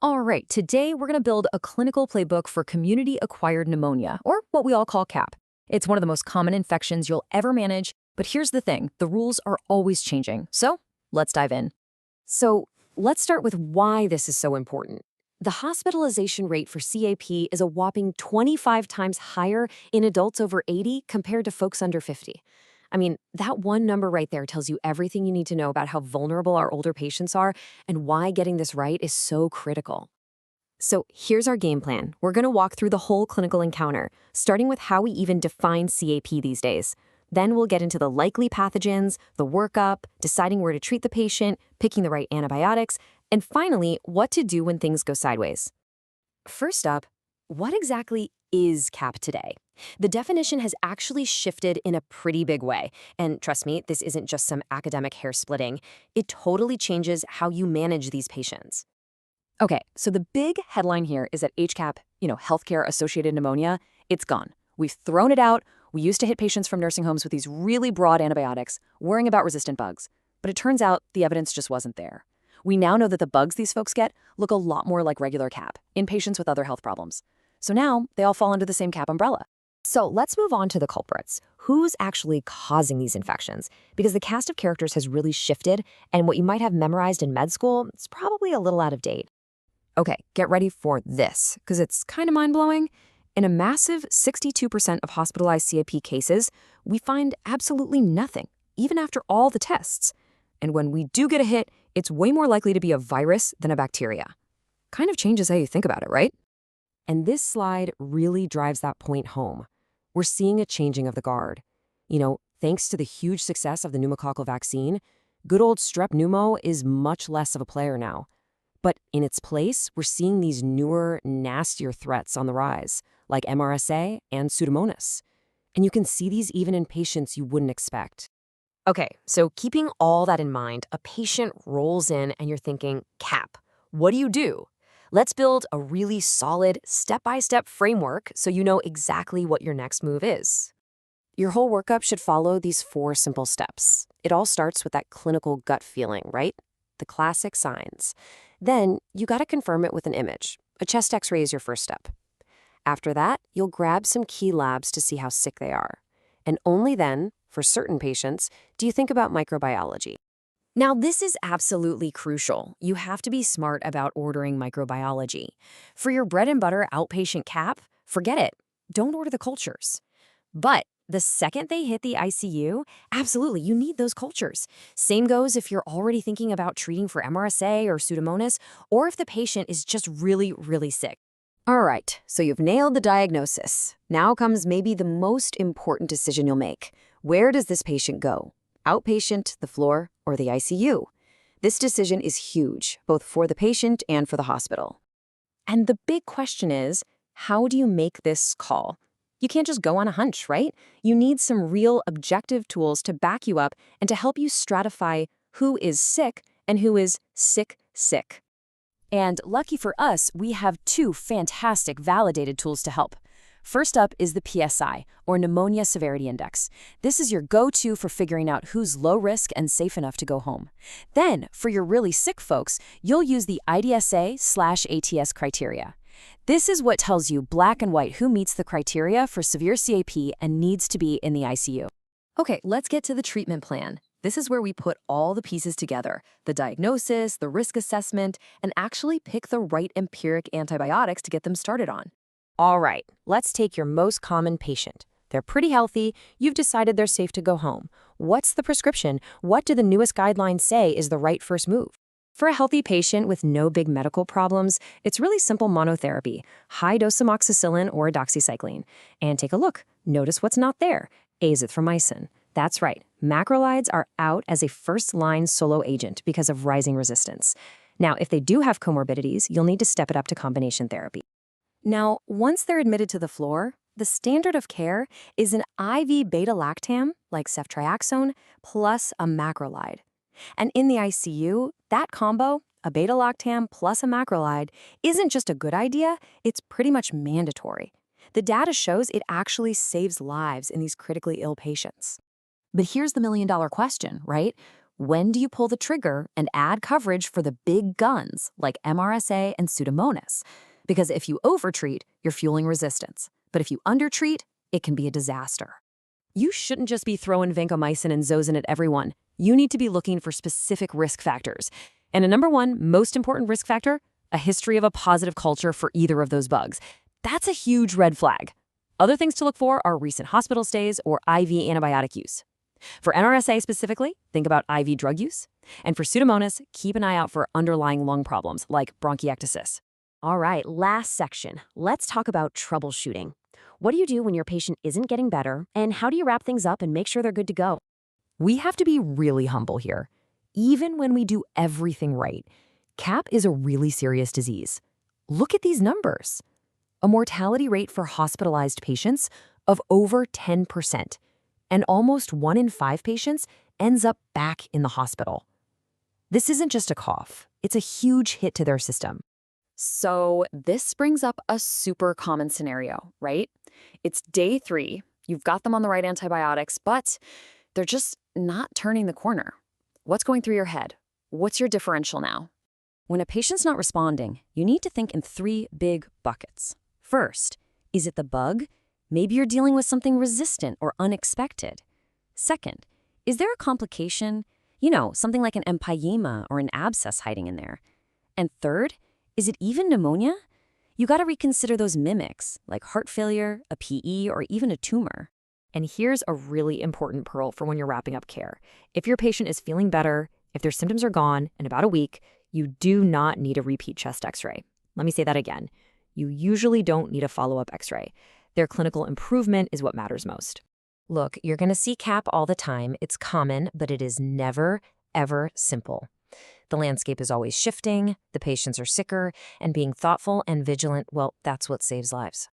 All right, today we're going to build a clinical playbook for community-acquired pneumonia, or what we all call CAP. It's one of the most common infections you'll ever manage, but here's the thing, the rules are always changing. So let's dive in. So let's start with why this is so important. The hospitalization rate for CAP is a whopping 25 times higher in adults over 80 compared to folks under 50. I mean, that one number right there tells you everything you need to know about how vulnerable our older patients are and why getting this right is so critical. So here's our game plan. We're going to walk through the whole clinical encounter, starting with how we even define CAP these days. Then we'll get into the likely pathogens, the workup, deciding where to treat the patient, picking the right antibiotics, and finally, what to do when things go sideways. First up, what exactly is CAP today? The definition has actually shifted in a pretty big way. And trust me, this isn't just some academic hair splitting. It totally changes how you manage these patients. Okay, so the big headline here is that HCAP, healthcare-associated pneumonia, it's gone. We've thrown it out. We used to hit patients from nursing homes with these really broad antibiotics, worrying about resistant bugs. But it turns out the evidence just wasn't there. We now know that the bugs these folks get look a lot more like regular CAP in patients with other health problems. So now they all fall under the same CAP umbrella. So let's move on to the culprits. Who's actually causing these infections? Because the cast of characters has really shifted, and what you might have memorized in med school is probably a little out of date. Okay, get ready for this, because it's kind of mind-blowing. In a massive 62% of hospitalized CAP cases, we find absolutely nothing, even after all the tests. And when we do get a hit, it's way more likely to be a virus than a bacteria. Kind of changes how you think about it, right? And this slide really drives that point home. We're seeing a changing of the guard. Thanks to the huge success of the pneumococcal vaccine, good old strep pneumo is much less of a player now. But in its place, we're seeing these newer, nastier threats on the rise, like MRSA and Pseudomonas. And you can see these even in patients you wouldn't expect. Okay, so keeping all that in mind, a patient rolls in and you're thinking, CAP, what do you do? Let's build a really solid step-by-step framework so you know exactly what your next move is. Your whole workup should follow these 4 simple steps. It all starts with that clinical gut feeling, right? The classic signs. Then you got to confirm it with an image. A chest x-ray is your first step. After that, you'll grab some key labs to see how sick they are. And only then, for certain patients, do you think about microbiology. Now, this is absolutely crucial. You have to be smart about ordering microbiology. For your bread and butter outpatient CAP, forget it. Don't order the cultures. But the second they hit the ICU, absolutely, you need those cultures. Same goes if you're already thinking about treating for MRSA or Pseudomonas, or if the patient is just really, really sick. All right, so you've nailed the diagnosis. Now comes maybe the most important decision you'll make. Where does this patient go? Outpatient, the floor, or the ICU? This decision is huge, both for the patient and for the hospital. And the big question is, how do you make this call? You can't just go on a hunch, right? You need some real objective tools to back you up and to help you stratify who is sick and who is sick. And lucky for us, we have 2 fantastic validated tools to help. First up is the PSI, or Pneumonia Severity Index. This is your go-to for figuring out who's low risk and safe enough to go home. Then, for your really sick folks, you'll use the IDSA/ATS criteria. This is what tells you black and white who meets the criteria for severe CAP and needs to be in the ICU. Okay, let's get to the treatment plan. This is where we put all the pieces together, the diagnosis, the risk assessment, and actually pick the right empiric antibiotics to get them started on. All right, let's take your most common patient. They're pretty healthy. You've decided they're safe to go home. What's the prescription? What do the newest guidelines say is the right first move? For a healthy patient with no big medical problems, it's really simple monotherapy, high-dose amoxicillin or doxycycline. And take a look. Notice what's not there. Azithromycin. That's right. Macrolides are out as a first-line solo agent because of rising resistance. Now, if they do have comorbidities, you'll need to step it up to combination therapy. Now, once they're admitted to the floor, the standard of care is an IV beta-lactam, like ceftriaxone, plus a macrolide. And in the ICU, that combo, a beta-lactam plus a macrolide, isn't just a good idea, it's pretty much mandatory. The data shows it actually saves lives in these critically ill patients. But here's the million-dollar question, right? When do you pull the trigger and add coverage for the big guns like MRSA and Pseudomonas? Because if you overtreat, you're fueling resistance. But if you undertreat, it can be a disaster. You shouldn't just be throwing vancomycin and Zosyn at everyone. You need to be looking for specific risk factors. And a number one most important risk factor, a history of a positive culture for either of those bugs. That's a huge red flag. Other things to look for are recent hospital stays or IV antibiotic use. For NRSA specifically, think about IV drug use. And for Pseudomonas, keep an eye out for underlying lung problems like bronchiectasis. All right, last section. Let's talk about troubleshooting. What do you do when your patient isn't getting better, and how do you wrap things up and make sure they're good to go? We have to be really humble here. Even when we do everything right, CAP is a really serious disease. Look at these numbers. A mortality rate for hospitalized patients of over 10%, and almost 1 in 5 patients ends up back in the hospital. This isn't just a cough. It's a huge hit to their system. So this brings up a super common scenario, right? It's day 3. You've got them on the right antibiotics, but they're just not turning the corner. What's going through your head? What's your differential now? When a patient's not responding, you need to think in 3 big buckets. First, is it the bug? Maybe you're dealing with something resistant or unexpected. Second, is there a complication? Something like an empyema or an abscess hiding in there. And third, is it even pneumonia? You got to reconsider those mimics, like heart failure, a PE, or even a tumor. And here's a really important pearl for when you're wrapping up care. If your patient is feeling better, if their symptoms are gone in about a week, you do not need a repeat chest x-ray. Let me say that again. You usually don't need a follow-up x-ray. Their clinical improvement is what matters most. Look, you're going to see CAP all the time. It's common, but it is never, ever simple. The landscape is always shifting, the patients are sicker, and being thoughtful and vigilant, well, that's what saves lives.